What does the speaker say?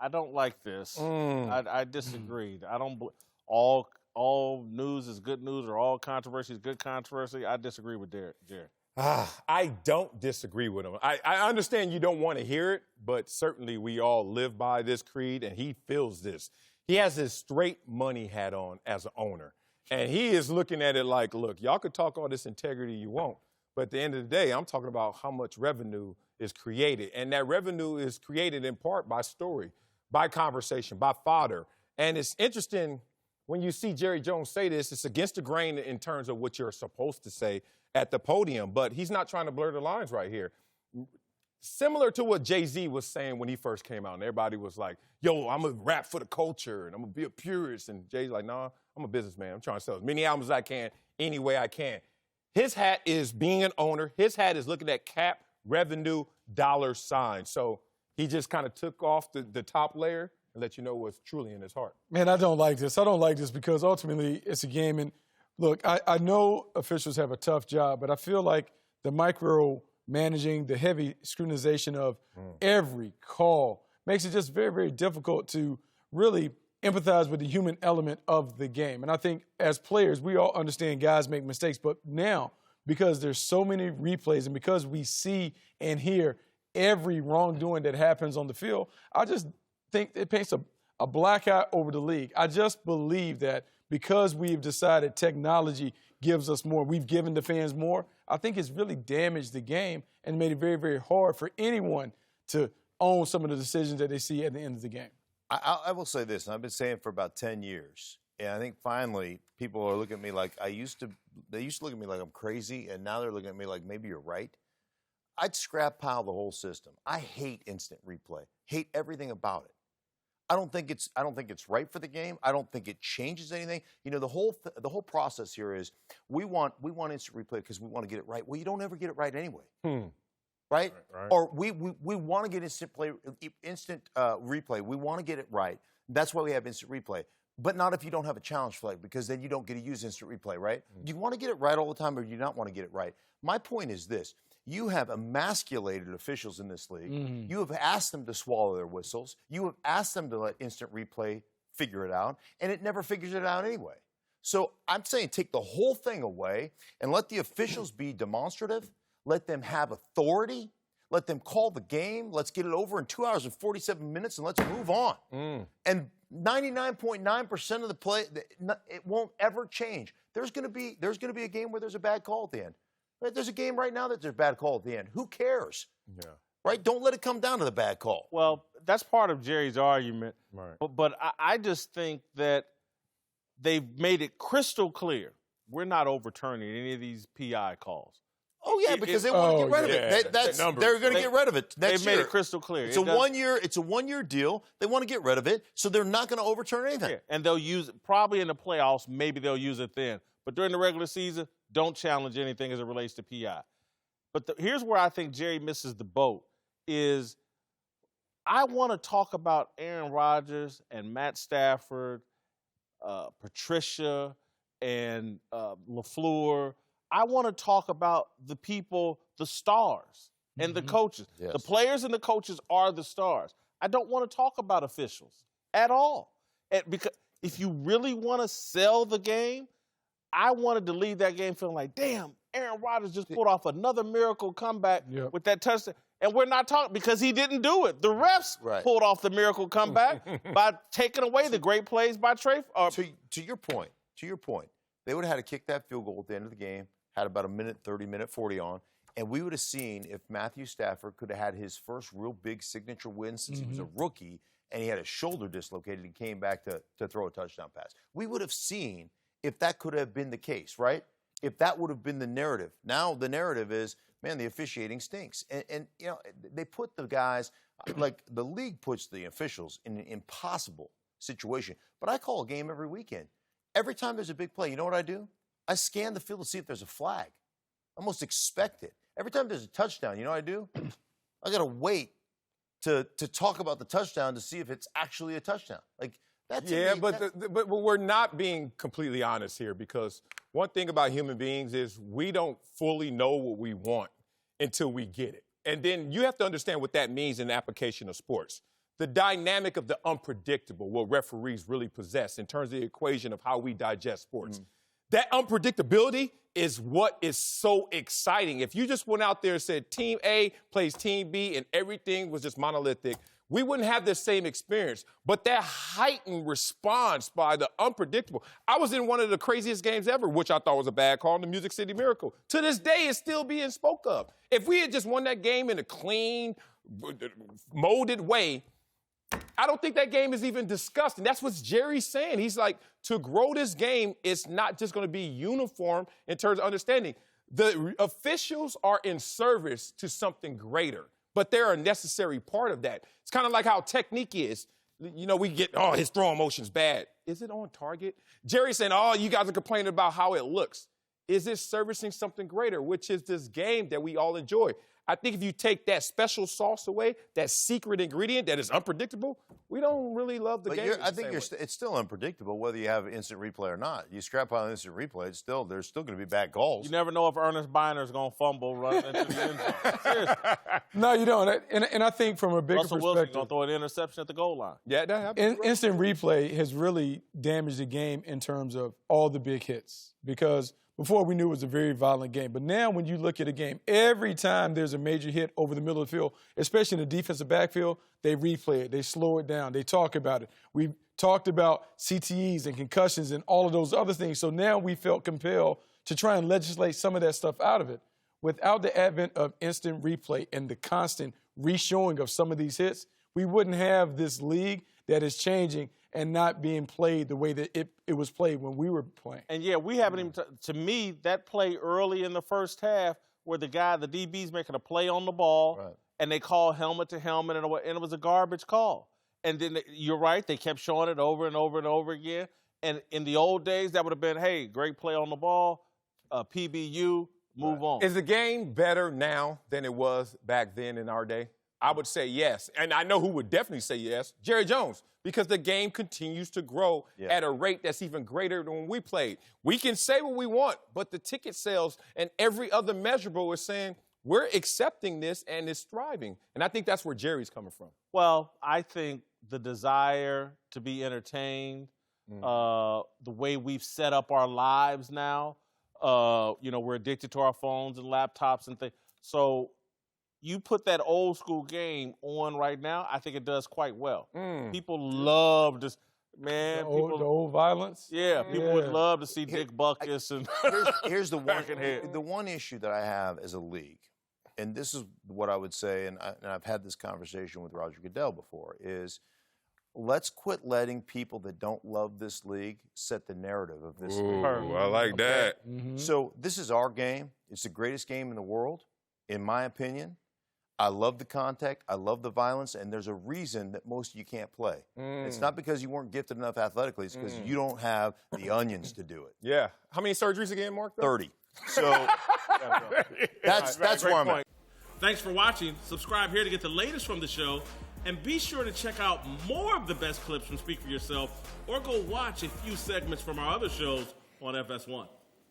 I don't like this. I disagreed. I don't. All news is good news, or all controversy is good controversy. I disagree with Jared. I don't disagree with him. I understand you don't want to hear it, but certainly we all live by this creed, and he feels this. He has his straight money hat on as an owner, and he is looking at it like, look, y'all could talk all this integrity you want, but at the end of the day, I'm talking about how much revenue is created, and that revenue is created in part by story, by conversation, by fodder. And it's interesting when you see Jerry Jones say this, it's against the grain in terms of what you're supposed to say at the podium, but he's not trying to blur the lines right here. Similar to what Jay-Z was saying when he first came out, and everybody was like, yo, I'm going to rap for the culture, and I'm going to be a purist. And Jay's like, nah, I'm a businessman. I'm trying to sell as many albums as I can, any way I can. His hat is being an owner. His hat is looking at cap, revenue, dollar sign. So he just kind of took off the top layer and let you know what's truly in his heart. Man, I don't like this. I don't like this because ultimately it's a game. And look, I know officials have a tough job, but I feel like the micro-managing, the heavy scrutinization of every call makes it just very, very difficult to really empathize with the human element of the game. And I think as players, we all understand guys make mistakes, but now because there's so many replays and because we see and hear every wrongdoing that happens on the field, I just think it paints a black eye over the league. I just believe that because we've decided technology gives us more, we've given the fans more, I think it's really damaged the game and made it very, very hard for anyone to own some of the decisions that they see at the end of the game. I will say this, and I've been saying for about 10 years, and I think finally people are looking at me like they used to look at me like I'm crazy, and now they're looking at me like maybe you're right. I'd scrap pile the whole system. I hate instant replay, hate everything about it. I don't think it's right for the game. I don't think it changes anything. You know, the whole process here is we want instant replay because we want to get it right. Well, you don't ever get it right anyway. Right? Or we want to get instant replay. We want to get it right. That's why we have instant replay. But not if you don't have a challenge flag, because then you don't get to use instant replay, right? Do you want to get it right all the time, or do you not want to get it right? My point is this. You have emasculated officials in this league. You have asked them to swallow their whistles. You have asked them to let instant replay figure it out, and it never figures it out anyway. So I'm saying take the whole thing away and let the officials be demonstrative. Let them have authority. Let them call the game. Let's get it over in 2 hours and 47 minutes, and let's move on. And 99.9% of the play, it won't ever change. There's going to be a game where there's a bad call at the end. Right? There's a game right now that there's a bad call at the end. Who cares? Yeah. Right? Don't let it come down to the bad call. Well, that's part of Jerry's argument. Right. But I just think that they've made it crystal clear we're not overturning any of these PI calls. Oh, yeah, because they want to get rid of it. They're going to get rid of it next year. They've made it crystal clear. It's a one-year deal. They want to get rid of it, so they're not going to overturn anything. Yeah. And they'll use it probably in the playoffs. Maybe they'll use it then. But during the regular season, don't challenge anything as it relates to PI. But here's where I think Jerry misses the boat is I want to talk about Aaron Rodgers and Matt Stafford, Patricia and LaFleur. I want to talk about the people, the stars, and the coaches. Yes. The players and the coaches are the stars. I don't want to talk about officials at all. Because if you really want to sell the game, I wanted to leave that game feeling like, damn, Aaron Rodgers just pulled off another miracle comeback with that touchdown. And we're not talking because he didn't do it. The refs pulled off the miracle comeback by taking away the great plays by Trey. To your point, they would have had to kick that field goal at the end of the game, had about a minute 30, minute 40 on, and we would have seen if Matthew Stafford could have had his first real big signature win since he was a rookie and he had his shoulder dislocated and came back to throw a touchdown pass. We would have seen if that could have been the case, right? If that would have been the narrative. Now the narrative is, man, the officiating stinks. And you know, they put the guys, like the league puts the officials in an impossible situation. But I call a game every weekend. Every time there's a big play, you know what I do? I scan the field to see if there's a flag. I almost expect it. Every time there's a touchdown, you know what I do? I got to wait to talk about the touchdown to see if it's actually a touchdown. Like, that's but we're not being completely honest here, because one thing about human beings is we don't fully know what we want until we get it. And then you have to understand what that means in the application of sports. the dynamic of the unpredictable, what referees really possess in terms of the equation of how we digest sports. That unpredictability is what is so exciting. If you just went out there and said Team A plays Team B and everything was just monolithic, we wouldn't have the same experience. But that heightened response by the unpredictable. I was in one of the craziest games ever, which I thought was a bad call, in the Music City Miracle. To this day, it's still being spoke of. If we had just won that game in a clean, molded way, I don't think that game is even discussed. And that's what Jerry's saying. He's like, to grow this game, it's not just going to be uniform in terms of understanding. The officials are in service to something greater, but they're a necessary part of that. It's kind of like how technique is. You know, we get, oh, his throwing motion's bad. Is it on target? Jerry's saying, oh, you guys are complaining about how it looks. Is it servicing something greater, which is this game that we all enjoy? I think if you take that special sauce away, that secret ingredient that is unpredictable, we don't really love the game. I think it's still unpredictable whether you have instant replay or not. You scrap on instant replay, there's still going to be bad calls. You never know if Ernest Biner's going to fumble right into the end zone. Seriously. No, you don't. And I think from a bigger Russell perspective, Wilson's going to throw an interception at the goal line. Yeah, that happens. Instant replay has really damaged the game in terms of all the big hits, because before we knew it was a very violent game. But now when you look at a game, every time there's a major hit over the middle of the field, especially in the defensive backfield, they replay it, they slow it down, they talk about it. We've talked about CTEs and concussions and all of those other things. So now we felt compelled to try and legislate some of that stuff out of it. Without the advent of instant replay and the constant re-showing of some of these hits, we wouldn't have this league that is changing and not being played the way that it was played when we were playing. And, yeah, we haven't even to me, that play early in the first half where the DB's making a play on the ball, right, and they call helmet to helmet, and it was a garbage call. And then you're right, they kept showing it over and over and over again. And in the old days, that would have been, hey, great play on the ball, PBU, move on. Is the game better now than it was back then in our day? I would say yes. And I know who would definitely say yes, Jerry Jones, because the game continues to grow at a rate that's even greater than when we played. We can say what we want, but the ticket sales and every other measurable is saying we're accepting this and it's thriving. And I think that's where Jerry's coming from. Well, I think the desire to be entertained, the way we've set up our lives now, we're addicted to our phones and laptops and things. So you put that old school game on right now, I think it does quite well. People love this, man. The old violence? Yeah, people would love to see Dick Butkus. And here's the one issue that I have as a league, and this is what I would say, and I've had this conversation with Roger Goodell before, is let's quit letting people that don't love this league set the narrative of this league. I like that. So this is our game. It's the greatest game in the world, in my opinion. I love the contact, I love the violence, and there's a reason that most of you can't play. It's not because you weren't gifted enough athletically, it's because you don't have the onions to do it. Yeah. How many surgeries again, Mark? 30. So that's where I'm at. Thanks for watching. Subscribe here to get the latest from the show, and be sure to check out more of the best clips from Speak For Yourself, or go watch a few segments from our other shows on FS1.